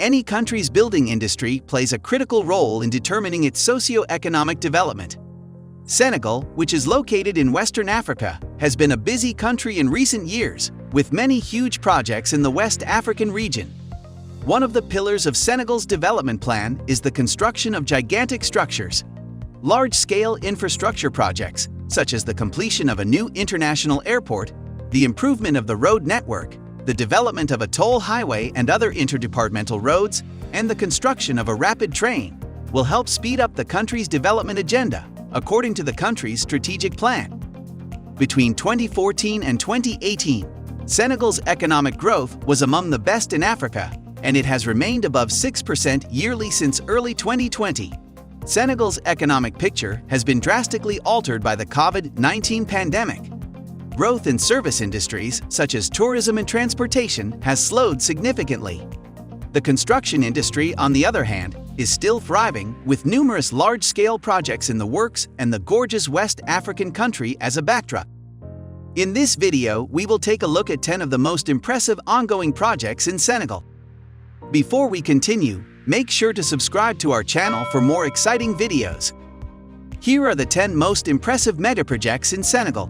Any country's building industry plays a critical role in determining its socio-economic development. Senegal, which is located in Western Africa, has been a busy country in recent years, with many huge projects in the West African region. One of the pillars of Senegal's development plan is the construction of gigantic structures. Large-scale infrastructure projects, such as the completion of a new international airport, the improvement of the road network, the development of a toll highway and other interdepartmental roads, and the construction of a rapid train, will help speed up the country's development agenda, according to the country's strategic plan. Between 2014 and 2018, Senegal's economic growth was among the best in Africa, and it has remained above 6% yearly since early 2020. Senegal's economic picture has been drastically altered by the COVID-19 pandemic. Growth in service industries, such as tourism and transportation, has slowed significantly. The construction industry, on the other hand, is still thriving, with numerous large-scale projects in the works and the gorgeous West African country as a backdrop. In this video, we will take a look at 10 of the most impressive ongoing projects in Senegal. Before we continue, make sure to subscribe to our channel for more exciting videos. Here are the 10 most impressive megaprojects in Senegal.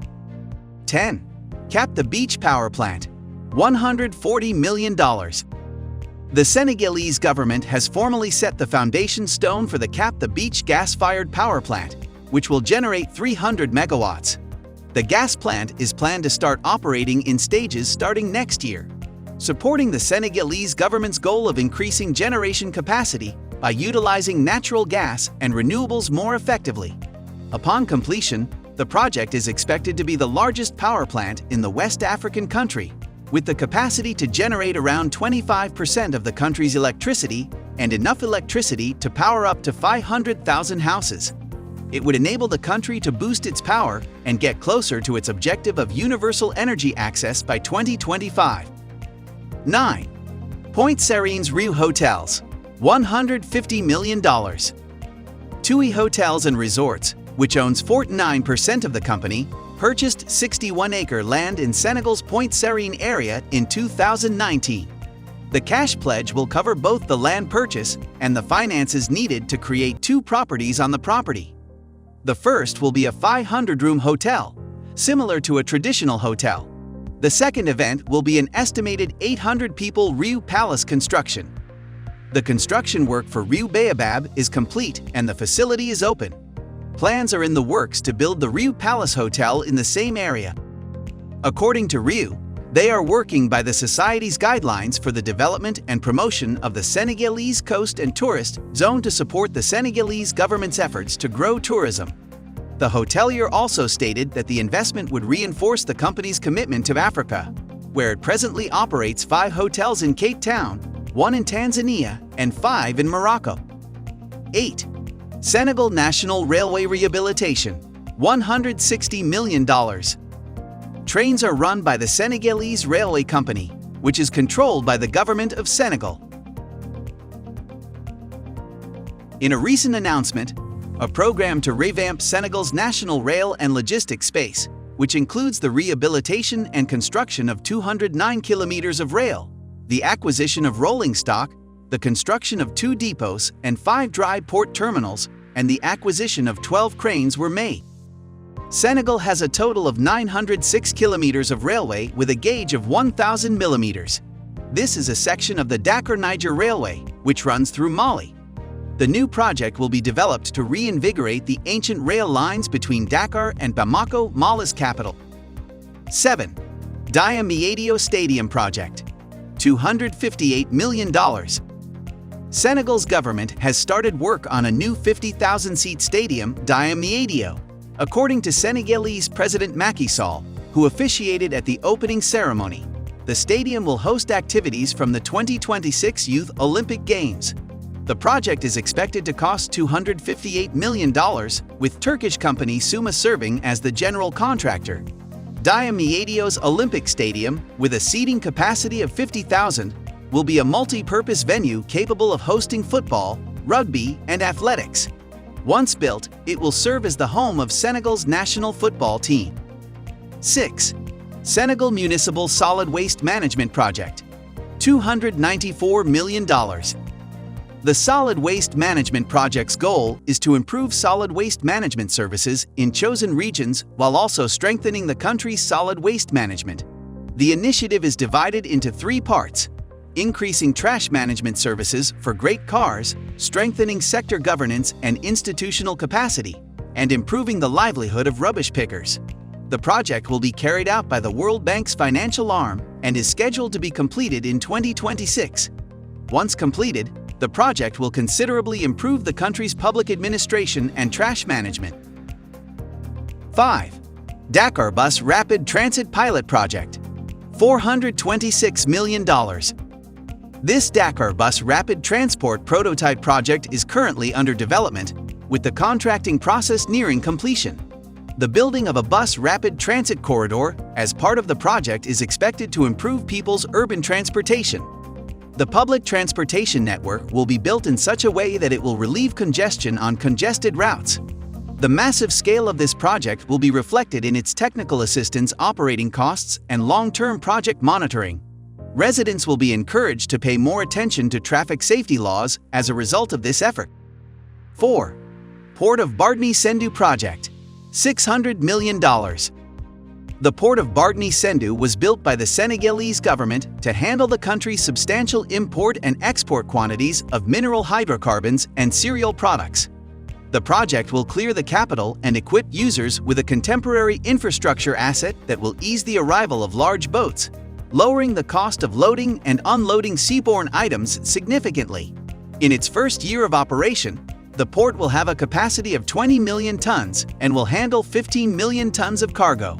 10. Cap the Biches Power Plant, $140 million. The Senegalese government has formally set the foundation stone for the Cap the Biches gas-fired power plant, which will generate 300 megawatts. The gas plant is planned to start operating in stages starting next year, supporting the Senegalese government's goal of increasing generation capacity by utilizing natural gas and renewables more effectively. Upon completion, the project is expected to be the largest power plant in the West African country, with the capacity to generate around 25% of the country's electricity and enough electricity to power up to 500,000 houses. It would enable the country to boost its power and get closer to its objective of universal energy access by 2025. 9. Pointe Sarene's Riu Hotels, $150 million. TUI Hotels and Resorts, which owns 49% of the company, purchased 61-acre land in Senegal's Pointe Sarene area in 2019. The cash pledge will cover both the land purchase and the finances needed to create 2 properties on the property. The first will be a 500-room hotel, similar to a traditional hotel. The second event will be an estimated 800-people Riu Palace construction. The construction work for Riu Baobab is complete and the facility is open. Plans are in the works to build the Riu Palace Hotel in the same area. According to Riu, they are working by the Society's guidelines for the development and promotion of the Senegalese coast and tourist zone to support the Senegalese government's efforts to grow tourism. The hotelier also stated that the investment would reinforce the company's commitment to Africa, where it presently operates 5 hotels in Cape Town, 1 in Tanzania, and 5 in Morocco. 8. Senegal National Railway Rehabilitation, $160 million. Trains are run by the Senegalese Railway Company, which is controlled by the government of Senegal. In a recent announcement, a program to revamp Senegal's national rail and logistics space, which includes the rehabilitation and construction of 209 kilometers of rail, the acquisition of rolling stock, the construction of 2 depots and 5 dry port terminals, and the acquisition of 12 cranes were made. Senegal has a total of 906 kilometers of railway with a gauge of 1,000 millimeters. This is a section of the Dakar-Niger Railway, which runs through Mali. The new project will be developed to reinvigorate the ancient rail lines between Dakar and Bamako, Mali's capital. 7. Diamniadio Stadium Project, $258 million. Senegal's government has started work on a new 50,000-seat stadium, Diamniadio, according to Senegalese President Macky Sall, who officiated at the opening ceremony. The stadium will host activities from the 2026 Youth Olympic Games. The project is expected to cost $258 million, with Turkish company Suma serving as the general contractor. Diamniadio's Olympic Stadium, with a seating capacity of 50,000, will be a multi-purpose venue capable of hosting football, rugby, and athletics. Once built, it will serve as the home of Senegal's national football team. 6. Senegal Municipal Solid Waste Management Project, $294 million. The Solid Waste Management Project's goal is to improve solid waste management services in chosen regions while also strengthening the country's solid waste management. The initiative is divided into 3 parts: increasing trash management services for great cars, strengthening sector governance and institutional capacity, and improving the livelihood of rubbish pickers. The project will be carried out by the World Bank's financial arm and is scheduled to be completed in 2026. Once completed, the project will considerably improve the country's public administration and trash management. 5. Dakar Bus Rapid Transit Pilot Project. $426 million. This Dakar Bus Rapid Transport prototype project is currently under development, with the contracting process nearing completion. The building of a bus rapid transit corridor as part of the project is expected to improve people's urban transportation. The public transportation network will be built in such a way that it will relieve congestion on congested routes. The massive scale of this project will be reflected in its technical assistance operating costs and long-term project monitoring. Residents will be encouraged to pay more attention to traffic safety laws as a result of this effort. 4. Port of Bargny-Sendou Project. $600 million. The port of Bargny-Sendou was built by the Senegalese government to handle the country's substantial import and export quantities of mineral hydrocarbons and cereal products. The project will clear the capital and equip users with a contemporary infrastructure asset that will ease the arrival of large boats, lowering the cost of loading and unloading seaborne items significantly. In its first year of operation, the port will have a capacity of 20 million tons and will handle 15 million tons of cargo.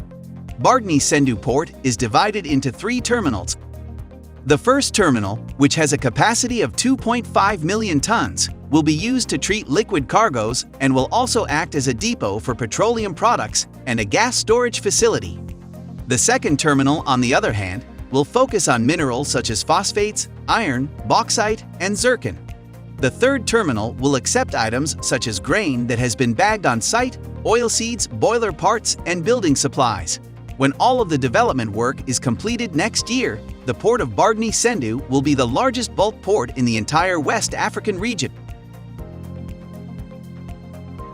Bargny-Sendou Port is divided into 3 terminals. The first terminal, which has a capacity of 2.5 million tons, will be used to treat liquid cargoes and will also act as a depot for petroleum products and a gas storage facility. The second terminal, on the other hand, will focus on minerals such as phosphates, iron, bauxite, and zircon. The third terminal will accept items such as grain that has been bagged on site, oilseeds, boiler parts, and building supplies. When all of the development work is completed next year, the port of Bargny-Sendou will be the largest bulk port in the entire West African region.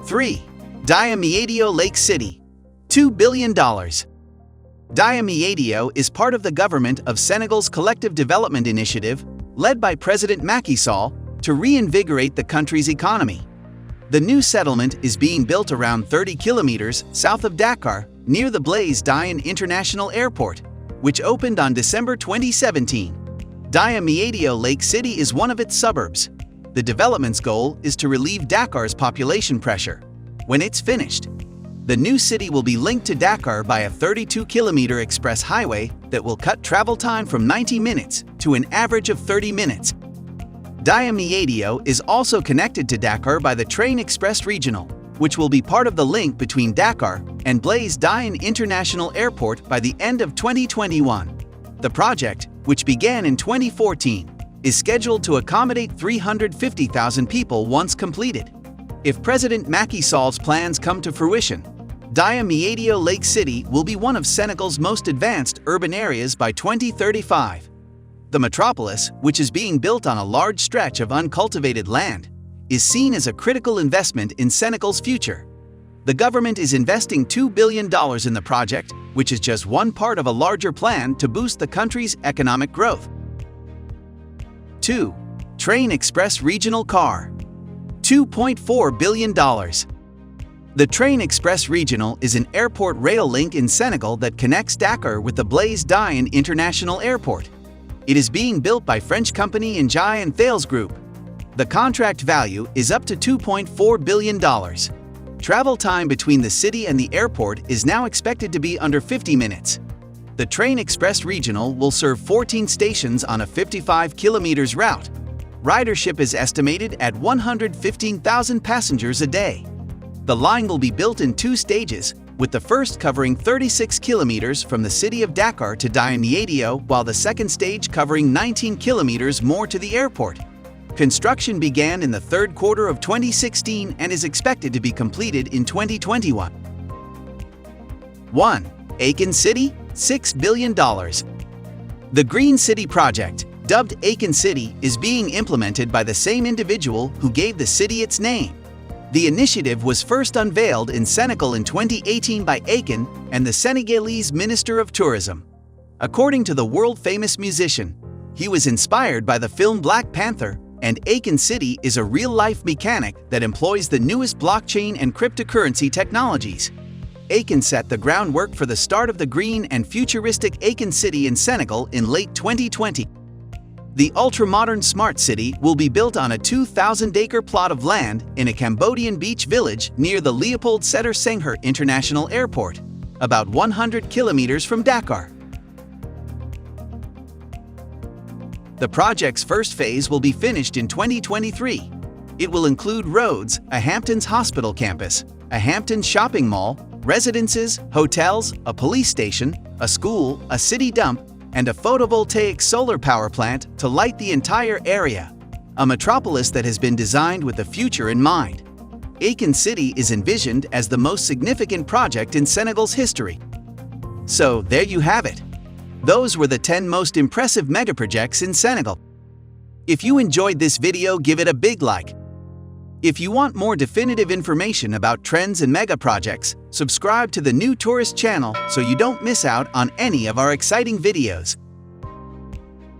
3. Diamniadio Lake City. $2 billion. Diamniadio is part of the government of Senegal's collective development initiative, led by President Macky Sall, to reinvigorate the country's economy. The new settlement is being built around 30 kilometers south of Dakar, near the Blaise Diagne International Airport, which opened on December 2017. Diamniadio Lake City is one of its suburbs. The development's goal is to relieve Dakar's population pressure. When it's finished, the new city will be linked to Dakar by a 32-kilometer express highway that will cut travel time from 90 minutes to an average of 30 minutes. Diamniadio is also connected to Dakar by the Train Express Regional, which will be part of the link between Dakar and Blaise Diagne International Airport by the end of 2021. The project, which began in 2014, is scheduled to accommodate 350,000 people once completed. If President Macky Sall's plans come to fruition, Diamniadio Lake City will be one of Senegal's most advanced urban areas by 2035. The metropolis, which is being built on a large stretch of uncultivated land, is seen as a critical investment in Senegal's future. The government is investing $2 billion in the project, which is just one part of a larger plan to boost the country's economic growth. 2. Train Express Regional Car. $2.4 billion. The Train Express Regional is an airport rail link in Senegal that connects Dakar with the Blaise Diagne International Airport. It is being built by French company Engie and Thales Group. The contract value is up to $2.4 billion. Travel time between the city and the airport is now expected to be under 50 minutes. The Train Express Regional will serve 14 stations on a 55 kilometers route. Ridership is estimated at 115,000 passengers a day. The line will be built in 2 stages, with the first covering 36 kilometers from the city of Dakar to Diamniadio, while the second stage covering 19 kilometers more to the airport. Construction began in the third quarter of 2016 and is expected to be completed in 2021. 1. Akon City, $6 billion. The Green City Project, dubbed Akon City, is being implemented by the same individual who gave the city its name. The initiative was first unveiled in Senegal in 2018 by Akon and the Senegalese Minister of Tourism. According to the world-famous musician, he was inspired by the film Black Panther, and Akon City is a real-life mechanic that employs the newest blockchain and cryptocurrency technologies. Akon set the groundwork for the start of the green and futuristic Akon City in Senegal in late 2020. The ultra-modern smart city will be built on a 2,000-acre plot of land in a Cambodian beach village near the Leopold Sédar Senghor International Airport, about 100 kilometers from Dakar. The project's first phase will be finished in 2023. It will include roads, a Hamptons hospital campus, a Hamptons shopping mall, residences, hotels, a police station, a school, a city dump, and a photovoltaic solar power plant to light the entire area. A metropolis that has been designed with the future in mind. Akon City is envisioned as the most significant project in Senegal's history. So there you have it. Those were the 10 most impressive megaprojects in Senegal. If you enjoyed this video, give it a big like. If you want more definitive information about trends and megaprojects, subscribe to the New Tourist channel so you don't miss out on any of our exciting videos.